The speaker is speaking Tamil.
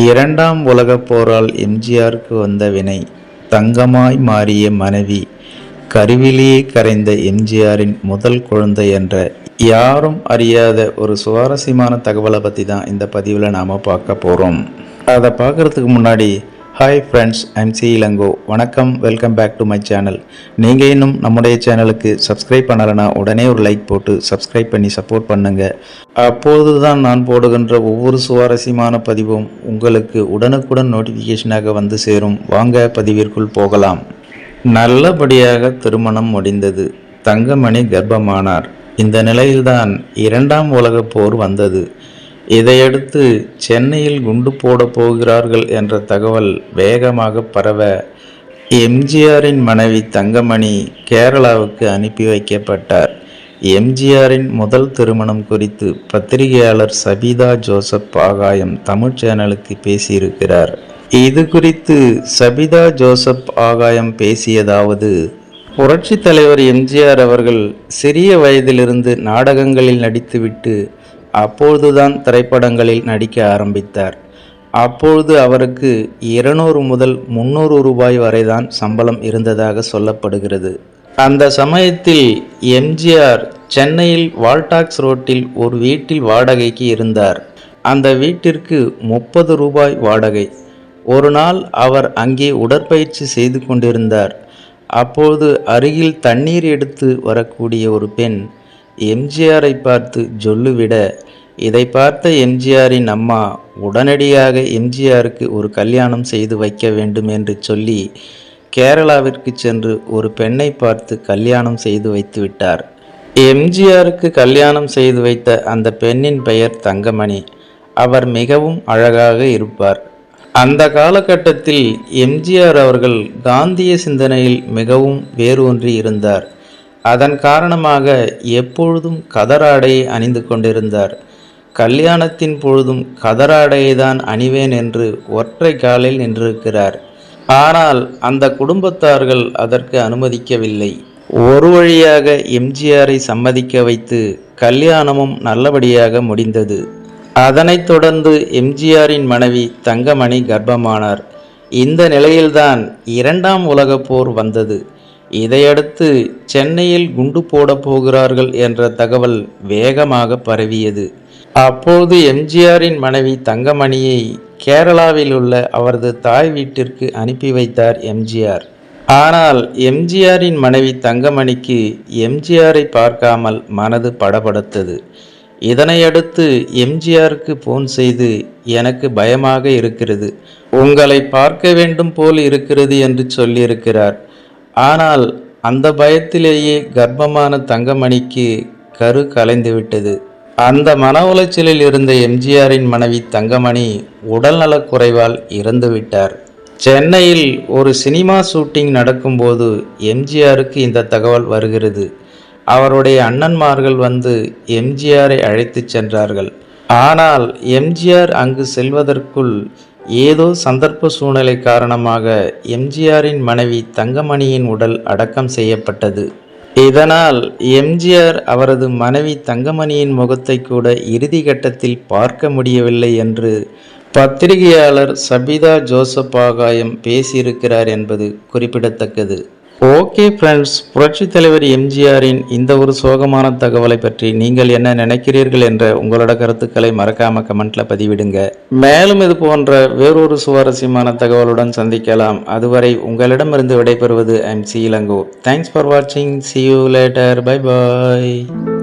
இரண்டாம் உலகப் போரால் எம்ஜிஆருக்கு வந்த வினை. தங்கமாய் மாறிய மனைவி, கருவிலேயே கரைந்த எம்ஜிஆரின் முதல் குழந்தை என்ற யாரும் அறியாத ஒரு சுவாரஸ்யமான தகவலை பற்றி தான் இந்த பதிவில் நாம் பார்க்க போகிறோம். அதை பார்க்குறதுக்கு முன்னாடி hi friends, I'm C Elango. வணக்கம், welcome back to my channel. நீங்கள் இன்னும் நம்முடைய சேனலுக்கு சப்ஸ்கிரைப் பண்ணலைன்னா உடனே ஒரு லைக் போட்டு சப்ஸ்கிரைப் பண்ணி சப்போர்ட் பண்ணுங்கள். அப்போது தான் நான் போடுகின்ற ஒவ்வொரு சுவாரஸ்யமான பதிவும் உங்களுக்கு உடனுக்குடன் நோட்டிஃபிகேஷனாக வந்து சேரும். வாங்க பதிவிற்குள் போகலாம். நல்லபடியாக திருமணம் முடிந்தது. தங்கமணி கர்ப்பமானார். இந்த நிலையில்தான் இரண்டாம் உலகப் போர் வந்தது. இதையடுத்து சென்னையில் குண்டு போட போகிறார்கள் என்ற தகவல் வேகமாக பரவ எம்ஜிஆரின் மனைவி தங்கமணி கேரளாவுக்கு அனுப்பி வைக்கப்பட்டார். எம்ஜிஆரின் முதல் திருமணம் குறித்து பத்திரிகையாளர் சபிதா ஜோசப் ஆகாயம் தமிழ் சேனலுக்கு பேசியிருக்கிறார். இது குறித்து சபிதா ஜோசப் ஆகாயம் பேசியதாவது: புரட்சி தலைவர் எம்ஜிஆர் அவர்கள் சிறிய வயதிலிருந்து நாடகங்களில் நடித்துவிட்டு அப்பொழுதுதான் திரைப்படங்களில் நடிக்க ஆரம்பித்தார். அப்பொழுது அவருக்கு 200 முதல் 300 ரூபாய் வரைதான் சம்பளம் இருந்ததாக சொல்லப்படுகிறது. அந்த சமயத்தில் எம்ஜிஆர் சென்னையில் வால்டாக்ஸ் ரோட்டில் ஒரு வீட்டில் வாடகைக்கு இருந்தார். அந்த வீட்டிற்கு 30 ரூபாய் வாடகை. ஒரு நாள் அவர் அங்கே உடற்பயிற்சி செய்து கொண்டிருந்தார். அப்பொழுது அருகில் தண்ணீர் எடுத்து வரக்கூடிய ஒரு பெண் எம்ஜிஆரை பார்த்து சொல்லுவிட, இதை பார்த்த எம்ஜிஆரின் அம்மா உடனடியாக எம்ஜிஆருக்கு ஒரு கல்யாணம் செய்து வைக்க வேண்டும் என்று சொல்லி கேரளாவிற்கு சென்று ஒரு பெண்ணை பார்த்து கல்யாணம் செய்து வைத்து விட்டார். எம்ஜிஆருக்கு கல்யாணம் செய்து வைத்த அந்த பெண்ணின் பெயர் தங்கமணி. அவர் மிகவும் அழகாக இருப்பார். அந்த காலகட்டத்தில் எம்ஜிஆர் அவர்கள் காந்திய சிந்தனையில் மிகவும் வேரூன்றி இருந்தார். அதன் காரணமாக எப்பொழுதும் கதராடையை அணிந்து கொண்டிருந்தார். கல்யாணத்தின் பொழுதும் கதராடையை தான் அணிவேன் என்று ஒற்றை காலில் நின்றிருக்கிறார். ஆனால் அந்த குடும்பத்தார்கள் அதற்கு அனுமதிக்கவில்லை. ஒரு வழியாக எம்ஜிஆரை சம்மதிக்க வைத்து கல்யாணமும் நல்லபடியாக முடிந்தது. அதனைத் தொடர்ந்து எம்ஜிஆரின் மனைவி தங்கமணி கர்ப்பமானார். இந்த நிலையில்தான் இரண்டாம் உலகப் போர் வந்தது. இதையடுத்து சென்னையில் குண்டு போட போகிறார்கள் என்ற தகவல் வேகமாக பரவியது. அப்போது எம்ஜிஆரின் மனைவி தங்கமணியை கேரளாவில் உள்ள அவரது தாய் வீட்டிற்கு அனுப்பி வைத்தார் எம்ஜிஆர். ஆனால் எம்ஜிஆரின் மனைவி தங்கமணிக்கு எம்ஜிஆரை பார்க்காமல் மனது படபடத்தது. இதனையடுத்து எம்ஜிஆருக்கு போன் செய்து, எனக்கு பயமாக இருக்கிறது, உங்களை பார்க்க வேண்டும் போல் இருக்கிறது என்று சொல்லியிருக்கிறார். ஆனால் அந்த பயத்திலேயே கர்ப்பமான தங்கமணிக்கு கரு கலைந்துவிட்டது. அந்த மன உளைச்சலில் இருந்த எம்ஜிஆரின் மனைவி தங்கமணி உடல்நலக் குறைவால் இறந்துவிட்டார். சென்னையில் ஒரு சினிமா ஷூட்டிங் நடக்கும்போது எம்ஜிஆருக்கு இந்த தகவல் வருகிறது. அவருடைய அண்ணன்மார்கள் வந்து எம்ஜிஆரை அழைத்து சென்றார்கள். ஆனால் எம்ஜிஆர் அங்கு செல்வதற்குள் ஏதோ சந்தர்ப்ப சூழ்நிலை காரணமாக எம்ஜிஆரின் மனைவி தங்கமணியின் உடல் அடக்கம் செய்யப்பட்டது. இதனால் எம்ஜிஆர் அவரது மனைவி தங்கமணியின் முகத்தை கூட இறுதி கட்டத்தில் பார்க்க முடியவில்லை என்று பத்திரிகையாளர் சபிதா ஜோசப் ஆகாயம் பேசியிருக்கிறார் என்பது குறிப்பிடத்தக்கது. ஓகே ஃப்ரெண்ட்ஸ், புரட்சி தலைவர் எம்ஜிஆரின் இந்த ஒரு சோகமான தகவலை பற்றி நீங்கள் என்ன நினைக்கிறீர்கள் என்ற உங்களோட கருத்துக்களை மறக்காம கமெண்ட்ல பதிவிடுங்க. மேலும் இது போன்ற வேறொரு சுவாரஸ்யமான தகவலுடன் சந்திக்கலாம். அதுவரை உங்களிடமிருந்து விடைபெறுவது I'm C Elango. Thanks for வாட்சிங். See you later. Bye bye.